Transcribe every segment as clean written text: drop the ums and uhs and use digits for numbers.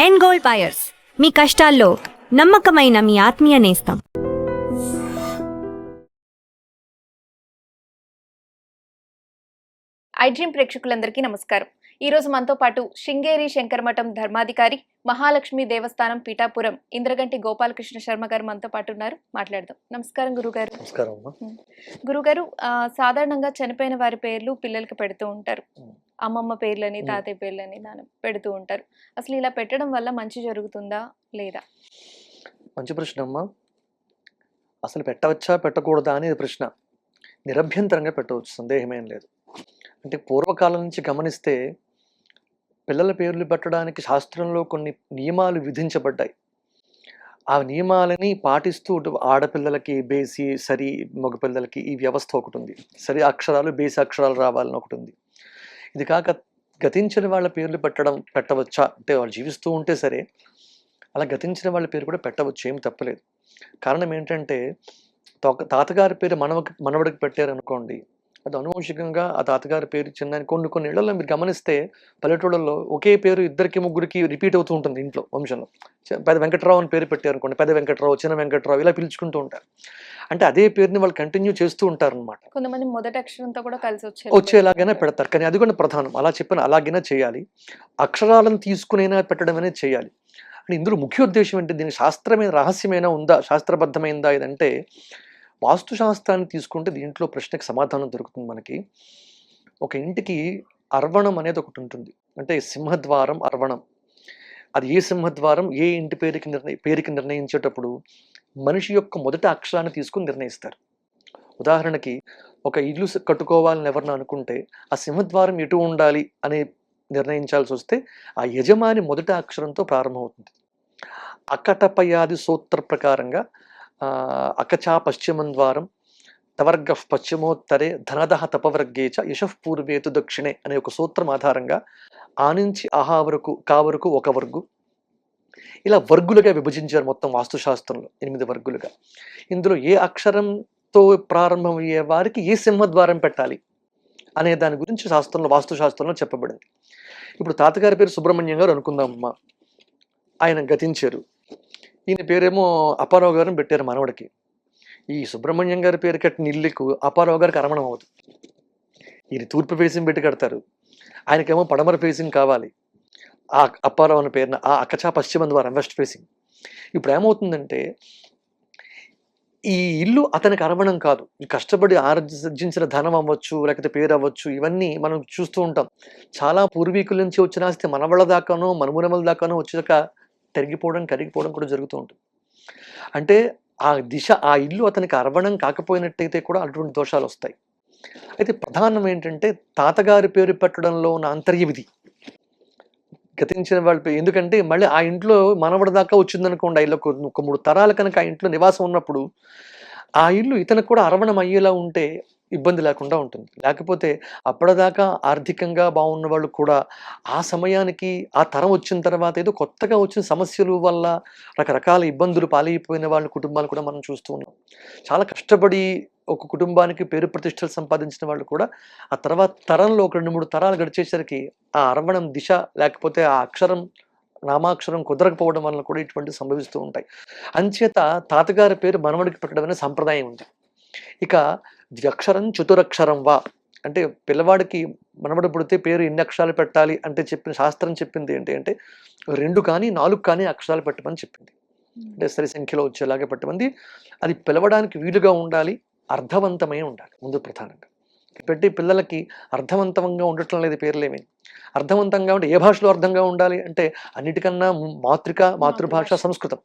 End gold buyers, మీ కష్టాల్లో నమ్మకమైన మీ ఆత్మీయ నేస్తం. ఐడ్రీమ్ ప్రేక్షకులందరికీ నమస్కారం. ఈరోజు మనతో పాటు శృంగేరి శంకరమఠం ధర్మాధికారి, మహాలక్ష్మి దేవస్థానం పీఠాపురం ఇంద్రగంటి గోపాలకృష్ణ శర్మ గారు మనతో పాటు ఉన్నారు. మాట్లాడదాం. నమస్కారం గురుగారు. నమస్కారం. గురుగారు, సాధారణంగా చనిపోయిన వారి పేర్లు పిల్లలకి పెడుతూ ఉంటారు. అమ్మమ్మ పేర్లని, తాతయ్య పేర్లని నాన్న పెడుతూ ఉంటారు. అసలు ఇలా పెట్టడం వల్ల మంచి జరుగుతుందా లేదా? మంచి ప్రశ్న అమ్మా. అసలు పెట్టవచ్చా పెట్టకూడదా అనేది ప్రశ్న. నిరభ్యంతరంగా పెట్టవచ్చు, సందేహమేం లేదు. అంటే పూర్వకాలం నుంచి గమనిస్తే పిల్లల పేర్లు పెట్టడానికి శాస్త్రంలో కొన్ని నియమాలు విధించబడ్డాయి. ఆ నియమాలని పాటిస్తూ ఆడపిల్లలకి బేసి, సరి, మగపిల్లలకి ఈ వ్యవస్థ ఒకటి ఉంది. సరి అక్షరాలు, బేసి అక్షరాలు రావాలని ఒకటి ఉంది. ఇది కాక గతించిన వాళ్ళ పేర్లు పెట్టవచ్చా అంటే వాళ్ళు జీవిస్తూ ఉంటే సరే, అలా గతించిన వాళ్ళ పేరు కూడా పెట్టవచ్చు, ఏం తప్పలేదు. కారణం ఏంటంటే తాతగారి పేరు మనవడికి పెట్టారనుకోండి, అది అనువంశికంగా ఆ తాతగారి పేరు చిన్న కొన్ని ఇళ్లలో మీరు గమనిస్తే పల్లెటూళ్ళలో ఒకే పేరు ఇద్దరికి ముగ్గురికి రిపీట్ అవుతూ ఉంటుంది ఇంట్లో వంశంలో. పెద్ద వెంకట్రావు అని పేరు పెట్టారు అనుకోండి, పెద్ద వెంకట్రావు, చిన్న వెంకట్రావు ఇలా పిలుచుకుంటూ ఉంటారు. అంటే అదే పేరుని వాళ్ళు కంటిన్యూ చేస్తూ ఉంటారు అనమాట. కొంతమంది మొదటి అక్షరంతో కూడా కలిసి వచ్చేలాగైనా పెడతారు. కానీ అది కూడా ప్రధానం. అలా చెప్పిన అలాగైనా చేయాలి. అక్షరాలను తీసుకునైనా పెట్టడం అనేది చేయాలి. అంటే ఇందులో ముఖ్య ఉద్దేశం ఏంటి, దీనికి శాస్త్రమైన రహస్యమైనా ఉందా, శాస్త్రబద్ధమైందా ఇదంటే, వాస్తుశాస్త్రాన్ని తీసుకుంటే దీంట్లో ప్రశ్నకి సమాధానం దొరుకుతుంది మనకి. ఒక ఇంటికి అర్వణం అనేది ఒకటి ఉంటుంది. అంటే సింహద్వారం, అర్వణం. అది ఏ సింహద్వారం ఏ ఇంటి పేరుకి నిర్ణయించేటప్పుడు మనిషి యొక్క మొదటి అక్షరాన్ని తీసుకుని నిర్ణయిస్తారు. ఉదాహరణకి ఒక ఇల్లు కట్టుకోవాలని ఎవరిని అనుకుంటే ఆ సింహద్వారం ఎటు ఉండాలి అని నిర్ణయించాల్సి వస్తే ఆ యజమాని మొదటి అక్షరంతో ప్రారంభమవుతుంది. అకటపయాది సూత్ర ప్రకారంగా అకచా పశ్చిమం ద్వారం తవర్గ పశ్చిమోత్తరే ధనదహ తపవర్గేచ యశఃపూర్వేతు దక్షిణే అనే ఒక సూత్రం ఆధారంగా ఆ నుంచి ఆహా వరకు, కా వరకు ఒక వర్గు, ఇలా వర్గులుగా విభజించారు మొత్తం వాస్తుశాస్త్రంలో, 8 వర్గులుగా. ఇందులో ఏ అక్షరంతో ప్రారంభమయ్యే వారికి ఏ సింహద్వారం పెట్టాలి అనే దాని గురించి వాస్తుశాస్త్రంలో చెప్పబడింది. ఇప్పుడు తాతగారి పేరు సుబ్రహ్మణ్యం గారు అనుకుందాం అమ్మా. ఆయన గతించారు. ఈయన పేరేమో అప్పారావు గారిని పెట్టారు మనవడికి. ఈ సుబ్రహ్మణ్యం గారి పేరు కట్టిన ఇల్లుకు అప్పారావు గారికి అరమణం అవుతుంది. ఈయన తూర్పు ఫేసింగ్ పెట్టి కడతారు, ఆయనకేమో పడమర ఫేసింగ్ కావాలి. ఆ అప్పారావు అనే పేరున ఆ అకచా పశ్చిమ ద్వారం, వెస్ట్ ఫేసింగ్. ఇప్పుడు ఏమవుతుందంటే ఈ ఇల్లు అతనికి అరమణం కాదు. కష్టపడి ఆర్జించిన ధనం అవ్వచ్చు, లేకపోతే పేరు అవ్వచ్చు, ఇవన్నీ మనం చూస్తూ ఉంటాం. చాలా పూర్వీకుల నుంచి వచ్చిన ఆస్తి మనవళ్ళ దాకానో మనమునమల దాకానో వచ్చాక కరిగిపోవడం కూడా జరుగుతూ ఉంటుంది. అంటే ఆ ఇల్లు అతనికి అర్వణం కాకపోయినట్టయితే కూడా అటువంటి దోషాలు వస్తాయి. అయితే ప్రధానం ఏంటంటే తాతగారి పేరు పెట్టడంలో ఉన్న అంతర్య విధి. గతించిన వాళ్ళ పేరు ఎందుకంటే మళ్ళీ ఆ ఇంట్లో మనవడి దాకా వచ్చిందనుకోండి, ఇలా ఒక 3 తరాలు కనుక ఆ ఇంట్లో నివాసం ఉన్నప్పుడు ఆ ఇల్లు ఇతనికి కూడా అరవణం అయ్యేలా ఉంటే ఇబ్బంది లేకుండా ఉంటుంది. లేకపోతే అప్పటిదాకా ఆర్థికంగా బాగున్న వాళ్ళు కూడా ఆ సమయానికి ఆ తరం వచ్చిన తర్వాత ఏదో కొత్తగా వచ్చిన సమస్యల వల్ల రకరకాల ఇబ్బందులు పాలైపోయిన వాళ్ళ కుటుంబాలు కూడా మనం చూస్తూ ఉన్నాం. చాలా కష్టపడి ఒక కుటుంబానికి పేరు ప్రతిష్టలు సంపాదించిన వాళ్ళు కూడా ఆ తర్వాత తరంలో ఒక 2-3 తరాలు గడిచేసరికి ఆ అరవణం దిశ లేకపోతే ఆ అక్షరం, నామాక్షరం కుదరకపోవడం వలన కూడా ఇటువంటి సంభవిస్తూ ఉంటాయి. అంచేత తాతగారి పేరు మనవడికి పెట్టడం అనే సంప్రదాయం ఉంది. ఇక ద్వ్యక్షరం చతురక్షరం వా అంటే పిల్లవాడికి మనవడు పుడితే పేరు ఎన్ని అక్షరాలు పెట్టాలి అంటే శాస్త్రం చెప్పింది ఏంటి అంటే 2 కానీ 4 కానీ అక్షరాలు పెట్టమని చెప్పింది. అంటే సరి సంఖ్యలో వచ్చేలాగా పెట్టమంది. అది పిలవడానికి వీలుగా ఉండాలి, అర్థవంతమై ఉండాలి ముందు ప్రధానంగా. పెట్టి పిల్లలకి అర్థవంతంగా ఉండటం లేదు పేర్లేమి. అర్థవంతంగా ఉంటే ఏ భాషలో అర్థంగా ఉండాలి అంటే అన్నిటికన్నా మాతృభాష సంస్కృతం.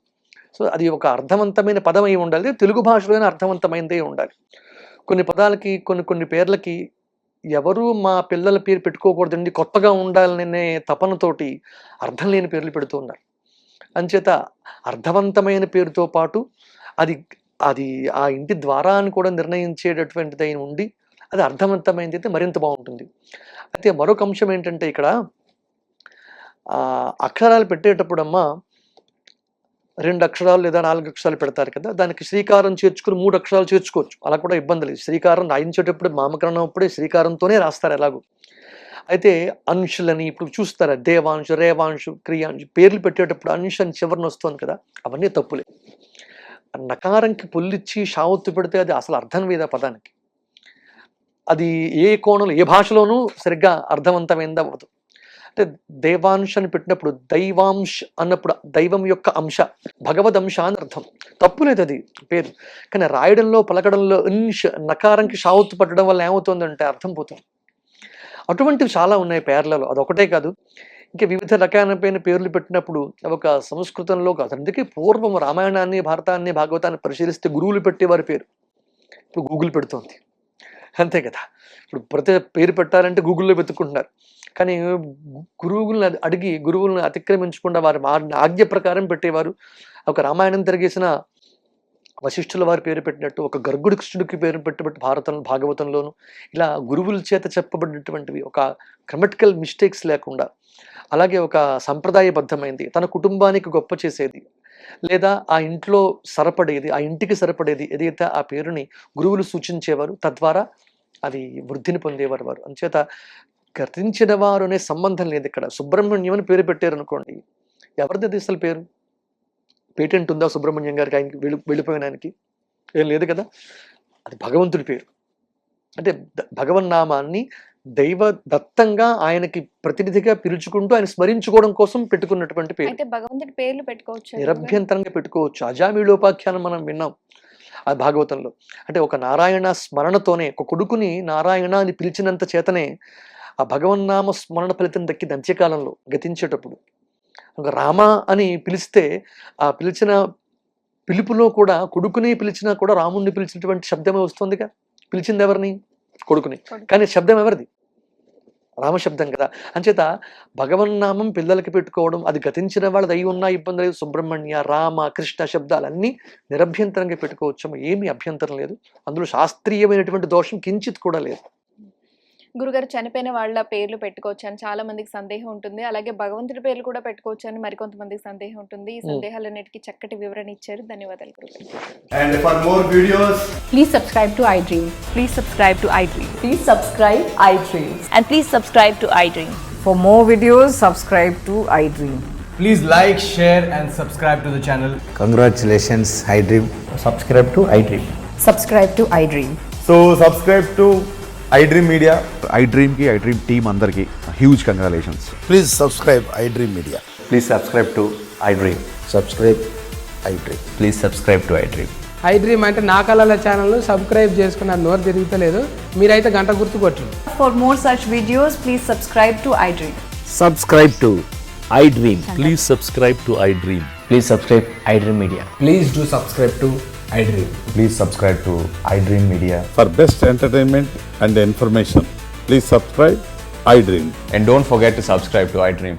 సో అది ఒక అర్థవంతమైన పదం అయి ఉండాలి, తెలుగు భాషలోనే అర్థవంతమైనదే ఉండాలి. కొన్ని పదాలకి కొన్ని పేర్లకి ఎవరు మా పిల్లల పేరు పెట్టుకోకూడదండి, కొత్తగా ఉండాలనే తపనతోటి అర్థం లేని పేర్లు పెడుతూ ఉన్నారు. అంచేత అర్థవంతమైన పేరుతో పాటు అది అది ఆ ఇంటి ద్వారాన్ని కూడా నిర్ణయించేటటువంటిది అయిన ఉండి అది అర్థవంతమైనది అయితే మరింత బాగుంటుంది. అయితే మరొక అంశం ఏంటంటే ఇక్కడ అక్షరాలు పెట్టేటప్పుడమ్మా 2 అక్షరాలు లేదా 4 అక్షరాలు పెడతారు కదా, దానికి శ్రీకారం చేర్చుకుని 3 అక్షరాలు చేర్చుకోవచ్చు. అలా కూడా ఇబ్బంది లేదు. శ్రీకారం రాయించేటప్పుడు నామకరణం అప్పుడే శ్రీకారంతోనే రాస్తారు ఎలాగూ. అయితే అంశులని ఇప్పుడు చూస్తారా, దేవాంశు, రేవాంశు, క్రియాంశు పేర్లు పెట్టేటప్పుడు అంశు అని చివరిని వస్తుంది కదా, అవన్నీ తప్పులే. నకారంకి పుల్లిచ్చి షావత్తు పెడితే అది అసలు అర్థం లేదు ఆ పదానికి. అది ఏ కోణంలో ఏ భాషలోనూ సరిగ్గా అర్థవంతమైంది అవ్వదు. అంటే దేవాంశ అని పెట్టినప్పుడు దైవాంశ అన్నప్పుడు దైవం యొక్క అంశ, భగవద్ అంశ అని అర్థం. తప్పులేదు అది పేరు, కానీ రాయడంలో పలకడంలో అంశ నకారంకి షావత్తు పట్టడం వల్ల ఏమవుతుందంటే అర్థం పోతుంది. అటువంటివి చాలా ఉన్నాయి పేర్లలో, అదొకటే కాదు, ఇంకా వివిధ రకాలైన పేర్లు పెట్టినప్పుడు ఒక సంస్కృతంలో కాదు. అందుకే పూర్వం రామాయణాన్ని, భారతాన్ని, భాగవతాన్ని పరిశీలిస్తే గురువులు పెట్టేవారి పేరు ఇప్పుడు గూగుల్ పెడుతోంది, అంతే కదా. ఇప్పుడు ప్రతి పేరు పెట్టాలంటే గూగుల్లో వెతుక్కుంటున్నారు, కానీ గురువులను అడిగి గురువులను అతిక్రమించకుండా వారి ఆజ్ఞ ప్రకారం పెట్టేవారు. ఒక రామాయణం తిరిగేసిన వశిష్ఠుల వారి పేరు పెట్టినట్టు, ఒక గర్గుడి కృష్ణుడికి పేరు పెట్టబట్టి భాగవతంలోను ఇలా గురువుల చేత చెప్పబడినటువంటివి ఒక గ్రామటికల్ మిస్టేక్స్ లేకుండా, అలాగే ఒక సంప్రదాయబద్ధమైంది, తన కుటుంబానికి గొప్ప చేసేది, లేదా ఆ ఇంట్లో సరిపడేది, ఆ ఇంటికి సరిపడేది ఏదైతే ఆ పేరుని గురువులు సూచించేవారు, తద్వారా అది వృద్ధిని పొందేవారు వారు. అంచేత గతించిన వారు అనే సంబంధం లేదు ఇక్కడ. సుబ్రహ్మణ్యం అని పేరు పెట్టారు అనుకోండి, ఎవరిది అసలు పేరు? పేటెంట్ ఉందా సుబ్రహ్మణ్యం గారికి, ఆయనకి వెళ్ళిపోయిన ఆయనకి? ఏం లేదు కదా. అది భగవంతుడి పేరు. అంటే భగవన్నామాన్ని దైవ దత్తంగా ఆయనకి ప్రతినిధిగా పిలుచుకుంటూ ఆయన స్మరించుకోవడం కోసం పెట్టుకున్నటువంటి పేరు. అయితే భగవంతుడి పేర్లు పెట్టుకోవచ్చు, నిరభ్యంతరంగా పెట్టుకోవచ్చు. అజామిళోపాఖ్యానం మనం విన్నాం ఆ భాగవతంలో. అంటే ఒక నారాయణ స్మరణతోనే, ఒక కొడుకుని నారాయణ అని పిలిచినంత చేతనే ఆ భగవన్నామ స్మరణ ఫలితం దక్కింది అంత్యకాలంలో గతించేటప్పుడు. ఒక రామ అని పిలిస్తే ఆ పిలిచిన పిలుపులో కూడా కొడుకుని పిలిచినా కూడా రాముణ్ణి పిలిచినటువంటి శబ్దమే వస్తుందిగా. పిలిచింది ఎవరిని? కొడుకుని, కానీ శబ్దం ఎవరిది? రామశబ్దం కదా. అంచేత భగవన్నామం పిల్లలకి పెట్టుకోవడం, అది గతించిన వాళ్ళది అయి ఉన్నా ఇబ్బంది లేదు. సుబ్రహ్మణ్య, రామ, కృష్ణ శబ్దాలన్నీ నిరభ్యంతరంగా పెట్టుకోవచ్చు, ఏమీ అభ్యంతరం లేదు. అందులో శాస్త్రీయమైనటువంటి దోషం కించిత్ కూడా లేదు. గురుగారు, చనిపోయిన వాళ్ళ పేర్లు పెట్టుకోవచ్చు అని చాలా మందికి సందేహం ఉంటుంది, అలాగే భగవంతుడి పేర్లు కూడా పెట్టుకోవచ్చు అని మరికొంతమందికి సందేహం ఉంటుంది. ఈ సందేహాలన్నిటికీ చక్కటి వివరణ ఇచ్చారు, ధన్యవాదాలు గురుగారు. And for more videos, Please subscribe to iDream. Please subscribe to iDream. Please subscribe iDream. And please subscribe to iDream. For more videos, subscribe to iDream. please like, share and subscribe to the channel. Congratulations, iDream. Subscribe to iDream. Subscribe to iDream. So subscribe to iDream Media. iDream की iDream team अंदर की huge congratulations. Please subscribe iDream Media. Please subscribe to iDream. Subscribe iDream. Please subscribe to iDream. iDream అంటే నా కళల channel subscribe చేసుకున్న నోరు తిరుగుతలేదు, మీరైతే గంట గుర్తు కొట్టండి. For more such videos, please subscribe to iDream. Subscribe to iDream. Please subscribe to iDream. Please subscribe iDream Media. Please do subscribe to iDream. Please subscribe to iDream Media. For best entertainment and information, please subscribe iDream. And don't forget to subscribe to iDream.